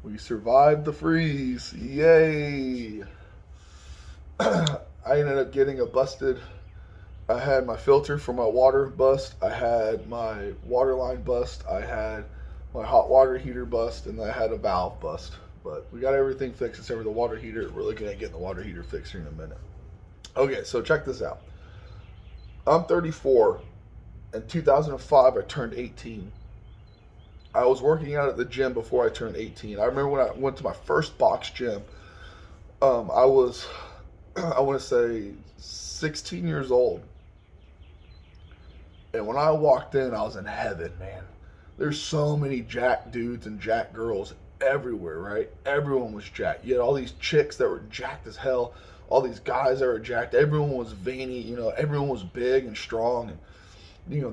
We survived the freeze. Yay! I ended up getting a busted. I had my filter for my water bust. I had my water line bust. I had my hot water heater bust, and I had a valve bust. But we got everything fixed except for the water heater. We're looking at getting the water heater fixed here in a minute. Okay, so check this out. I'm 34. In 2005, I turned 18. I was working out at the gym before I turned 18. I remember when I went to my first box gym. I was, I want to say, 16 years old. And when I walked in, I was in heaven, man. There's so many jack dudes and jack girls everywhere, right? Everyone was jacked. You had all these chicks that were jacked as hell, all these guys that were jacked. Everyone was veiny, everyone was big and strong. And,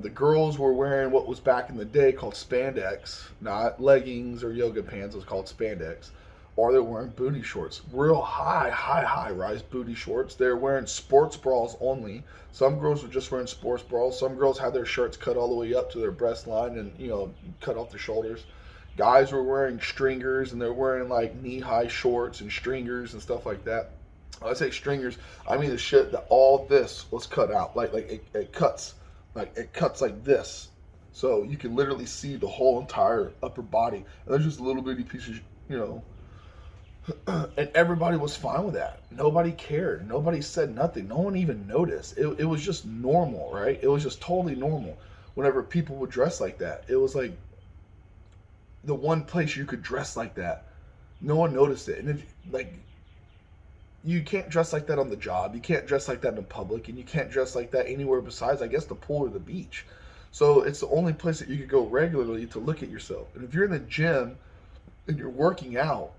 the girls were wearing what was back in the day called spandex, not leggings or yoga pants. It was called spandex. Or they're wearing booty shorts, real high rise booty shorts. They're wearing sports bras only. Some girls were just wearing sports bras. Some girls had their shirts cut all the way up to their breast line and cut off their shoulders. Guys were wearing stringers and they're wearing like knee high shorts and stringers and stuff like that. When I say stringers, I mean the shit that all this was cut out. It cuts, like it cuts like this, so you can literally see the whole entire upper body. And there's just little bitty pieces, and everybody was fine with that. Nobody cared. Nobody said nothing. No one even noticed. It was just normal, right? It was just totally normal. Whenever people would dress like that, it was like the one place you could dress like that. No one noticed it. And if like you can't dress like that on the job, you can't dress like that in public, and you can't dress like that anywhere besides, I guess, the pool or the beach. So it's the only place that you could go regularly to look at yourself. And if you're in the gym and you're working out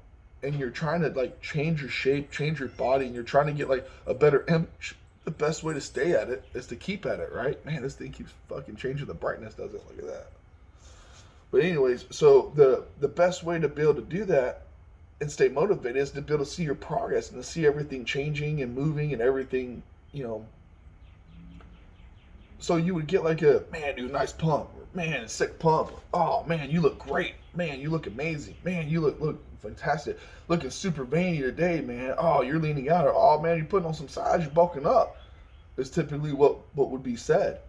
and you're trying to like change your shape, change your body, and you're trying to get like a better image, the best way to stay at it is to keep at it, right? Man, this thing keeps fucking changing the brightness, doesn't it? Look at that. But anyways, so the best way to be able to do that and stay motivated is to be able to see your progress and to see everything changing and moving and everything, So you would get like a, man, dude, nice pump. Man, sick pump. Oh man, you look great. Man, you look amazing. Man, you look fantastic. Looking super veiny today, man. Oh, you're leaning out. Or, oh man, you're putting on some size. You're bulking up. Is typically what would be said.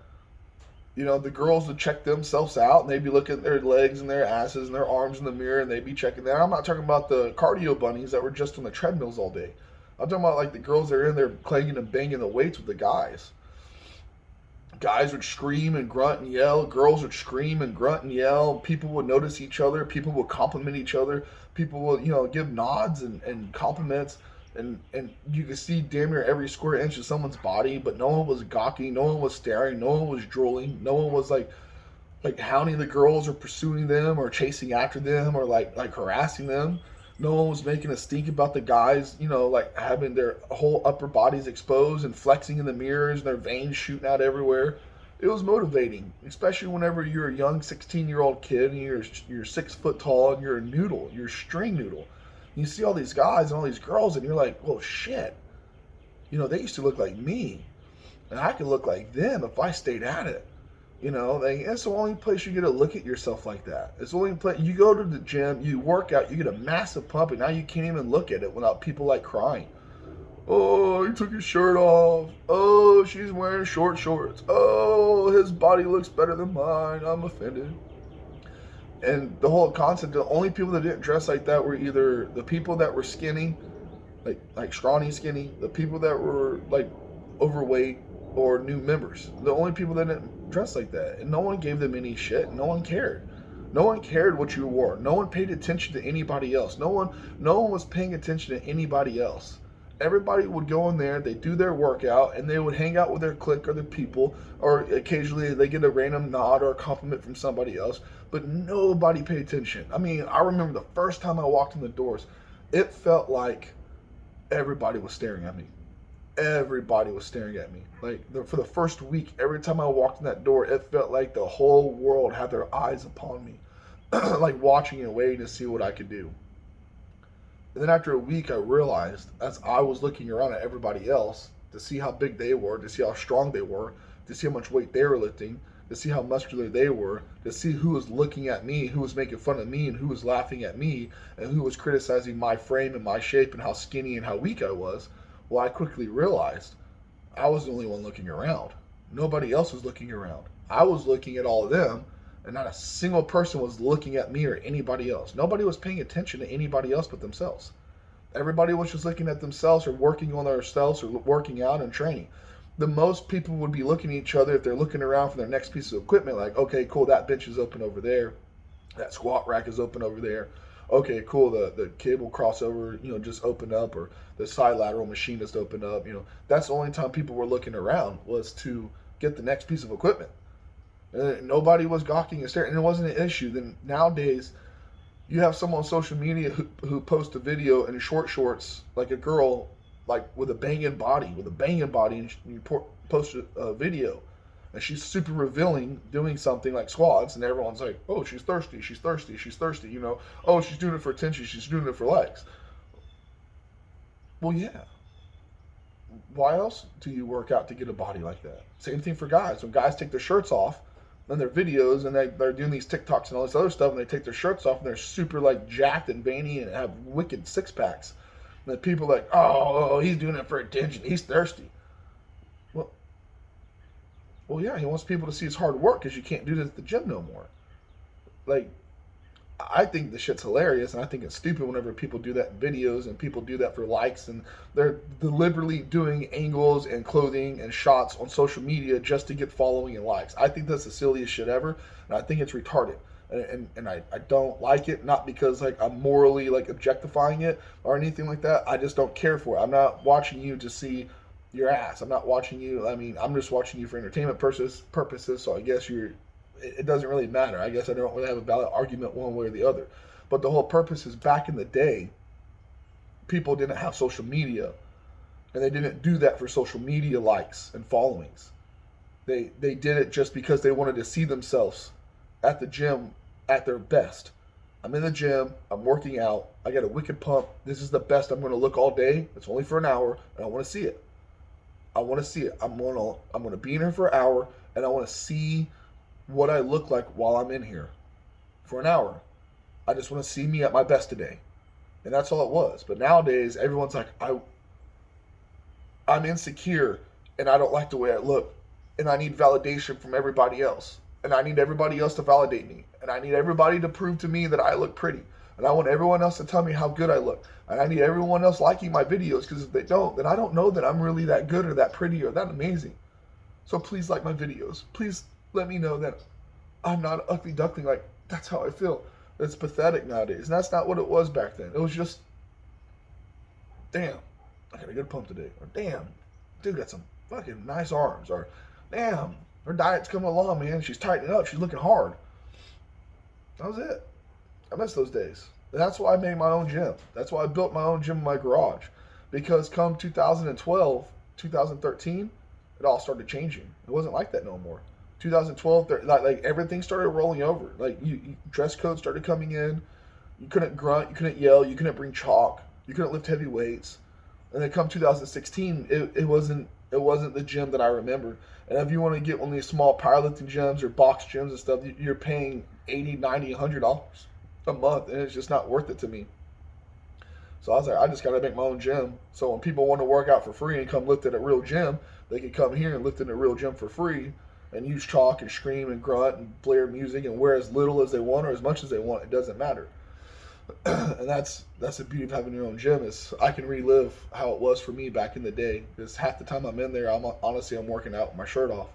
The girls would check themselves out and they'd be looking at their legs and their asses and their arms in the mirror and they'd be checking that. I'm not talking about the cardio bunnies that were just on the treadmills all day. I'm talking about like the girls that are in there clanging and banging the weights with the guys. Guys would scream and grunt and yell. Girls would scream and grunt and yell. People would notice each other. People would compliment each other. People would, give nods and compliments. And you could see damn near every square inch of someone's body, but no one was gawking, no one was staring, no one was drooling, no one was like hounding the girls or pursuing them or chasing after them or like harassing them. No one was making a stink about the guys, like having their whole upper bodies exposed and flexing in the mirrors and their veins shooting out everywhere. It was motivating, especially whenever you're a young 16-year-old kid and you're 6 foot tall and you're a noodle, you're a string noodle. You see all these guys and all these girls, and you're like, well, shit. They used to look like me, and I could look like them if I stayed at it. It's the only place you get to look at yourself like that. It's the only place you go to the gym, you work out, you get a massive pump, and now you can't even look at it without people like crying. Oh, he took his shirt off. Oh, she's wearing short shorts. Oh, his body looks better than mine. I'm offended. And the whole concept, the only people that didn't dress like that were either the people that were skinny, like scrawny skinny, the people that were like overweight, or new members. The only people that didn't dress like that. And no one gave them any shit. No one cared. No one cared what you wore. No one paid attention to anybody else. No one was paying attention to anybody else. Everybody would go in there, they do their workout, and they would hang out with their clique or their people, or occasionally they get a random nod or a compliment from somebody else, but nobody paid attention. I mean, I remember the first time I walked in the doors, it felt like everybody was staring at me. Everybody was staring at me. For the first week, every time I walked in that door, it felt like the whole world had their eyes upon me, like watching and waiting to see what I could do. And then after a week, I realized, as I was looking around at everybody else to see how big they were, to see how strong they were, to see how much weight they were lifting, to see how muscular they were, to see who was looking at me, who was making fun of me, and who was laughing at me, and who was criticizing my frame and my shape and how skinny and how weak I was. Well, I quickly realized I was the only one looking around. Nobody else was looking around. I was looking at all of them, and not a single person was looking at me or anybody else. Nobody was paying attention to anybody else but themselves. Everybody was just looking at themselves or working on themselves or working out and training. The most people would be looking at each other if they're looking around for their next piece of equipment, like, okay, cool, that bench is open over there. That squat rack is open over there. Okay, cool, the cable crossover, just opened up, or the side lateral machine just opened up. That's the only time people were looking around, was to get the next piece of equipment. And nobody was gawking and staring, and it wasn't an issue. Then nowadays, you have someone on social media who posts a video in short shorts, like a girl, like with a banging body, and you post a video, and she's super revealing, doing something like squats, and everyone's like, oh, she's thirsty, oh, she's doing it for attention, she's doing it for likes. Well, yeah. Why else do you work out to get a body like that? Same thing for guys. When guys take their shirts off in their videos, and they're doing these TikToks and all this other stuff, and they take their shirts off and they're super like jacked and veiny and have wicked six packs. And people are like, oh, he's doing it for attention. He's thirsty. Well, yeah, he wants people to see his hard work, because you can't do this at the gym no more. Like, I think the shit's hilarious, and I think it's stupid whenever people do that in videos, and people do that for likes, and they're deliberately doing angles and clothing and shots on social media just to get following and likes. I think that's the silliest shit ever, and I think it's retarded. And I don't like it, not because like I'm morally like objectifying it or anything like that. I just don't care for it. I'm not watching you to see your ass. I'm not watching you. I mean, I'm just watching you for entertainment purposes. So I guess it doesn't really matter. I guess I don't really have a valid argument one way or the other. But the whole purpose is, back in the day, people didn't have social media, and they didn't do that for social media likes and followings. They did it just because they wanted to see themselves at the gym at their best. I'm in the gym, I'm working out, I got a wicked pump, this is the best I'm going to look all day, it's only for an hour, and I want to see it. I'm going to be in here for an hour, and I want to see what I look like while I'm in here for an hour. I just want to see me at my best today. And that's all it was. But nowadays, everyone's like, I'm insecure, and I don't like the way I look, and I need validation from everybody else. And I need everybody else to validate me. And I need everybody to prove to me that I look pretty. And I want everyone else to tell me how good I look. And I need everyone else liking my videos, because if they don't, then I don't know that I'm really that good or that pretty or that amazing. So please like my videos. Please let me know that I'm not an ugly duckling. Like, that's how I feel. It's pathetic nowadays. And that's not what it was back then. It was just, damn, I got a good pump today. Or damn, dude got some fucking nice arms. Or damn, her diet's coming along, man. She's tightening up. She's looking hard. That was it. I miss those days. And that's why I made my own gym. That's why I built my own gym in my garage. Because come 2012, 2013, it all started changing. It wasn't like that no more. 2012, like everything started rolling over. Like dress codes started coming in. You couldn't grunt. You couldn't yell. You couldn't bring chalk. You couldn't lift heavy weights. And then come 2016, it wasn't the gym that I remember. And if you want to get one of these small powerlifting gyms or box gyms and stuff, you're paying $80, $90, $100 a month, and it's just not worth it to me. So I was like, I just got to make my own gym. So when people want to work out for free and come lift at a real gym, they can come here and lift in a real gym for free and use chalk and scream and grunt and blare music and wear as little as they want or as much as they want. It doesn't matter. And that's the beauty of having your own gym, is I can relive how it was for me back in the day. Because half the time I'm in there, I'm working out with my shirt off,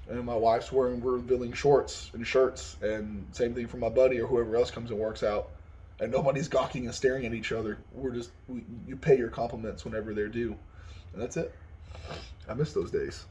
and my wife's wearing revealing shorts and shirts, and same thing for my buddy or whoever else comes and works out, and nobody's gawking and staring at each other. You pay your compliments whenever they're due, and that's it. I miss those days.